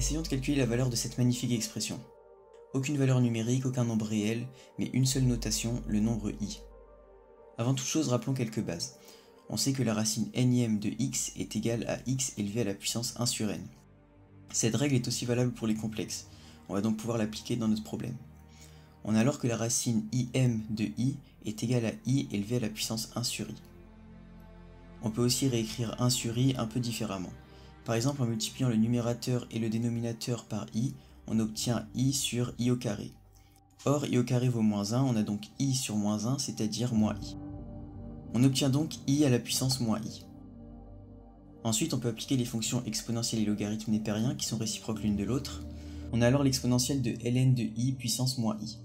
Essayons de calculer la valeur de cette magnifique expression. Aucune valeur numérique, aucun nombre réel, mais une seule notation, le nombre i. Avant toute chose, rappelons quelques bases. On sait que la racine nième de x est égale à x élevé à la puissance 1 sur n. Cette règle est aussi valable pour les complexes. On va donc pouvoir l'appliquer dans notre problème. On a alors que la racine im de i est égale à i élevé à la puissance 1 sur i. On peut aussi réécrire 1 sur i un peu différemment. Par exemple, en multipliant le numérateur et le dénominateur par i, on obtient i sur i au carré. Or, i au carré vaut moins 1, on a donc i sur moins 1, c'est-à-dire moins i. On obtient donc i à la puissance moins i. Ensuite, on peut appliquer les fonctions exponentielles et logarithme népérien qui sont réciproques l'une de l'autre. On a alors l'exponentielle de ln de i puissance moins i.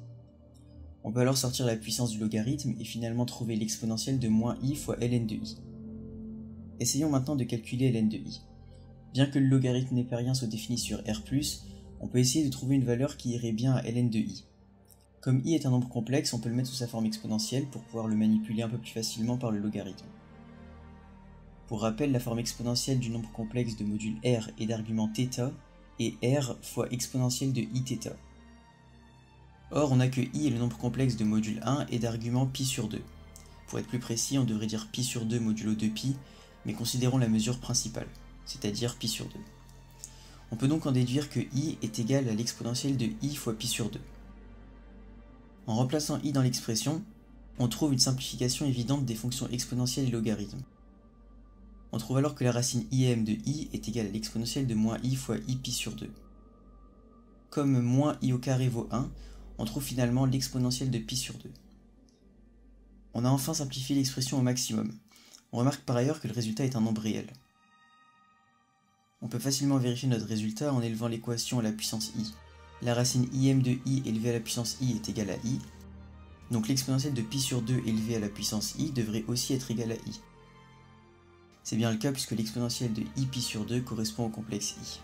On peut alors sortir la puissance du logarithme et finalement trouver l'exponentielle de moins i fois ln de i. Essayons maintenant de calculer ln de i. Bien que le logarithme népérien soit défini sur r+, on peut essayer de trouver une valeur qui irait bien à ln de i. Comme i est un nombre complexe, on peut le mettre sous sa forme exponentielle pour pouvoir le manipuler un peu plus facilement par le logarithme. Pour rappel, la forme exponentielle du nombre complexe de module r est d'argument θ et r fois exponentielle de iθ. Or, on a que i est le nombre complexe de module 1 et d'argument pi sur 2. Pour être plus précis, on devrait dire pi sur 2 modulo 2pi, mais considérons la mesure principale, c'est-à-dire pi sur 2. On peut donc en déduire que i est égal à l'exponentielle de i fois pi sur 2. En remplaçant i dans l'expression, on trouve une simplification évidente des fonctions exponentielles et logarithmes. On trouve alors que la racine im de i est égale à l'exponentielle de moins i fois i pi sur 2. Comme moins i au carré vaut 1, on trouve finalement l'exponentielle de pi sur 2. On a enfin simplifié l'expression au maximum. On remarque par ailleurs que le résultat est un nombre réel. On peut facilement vérifier notre résultat en élevant l'équation à la puissance i. La racine im de i élevée à la puissance i est égale à i, donc l'exponentielle de pi sur 2 élevée à la puissance i devrait aussi être égale à i. C'est bien le cas puisque l'exponentielle de i pi sur 2 correspond au complexe i.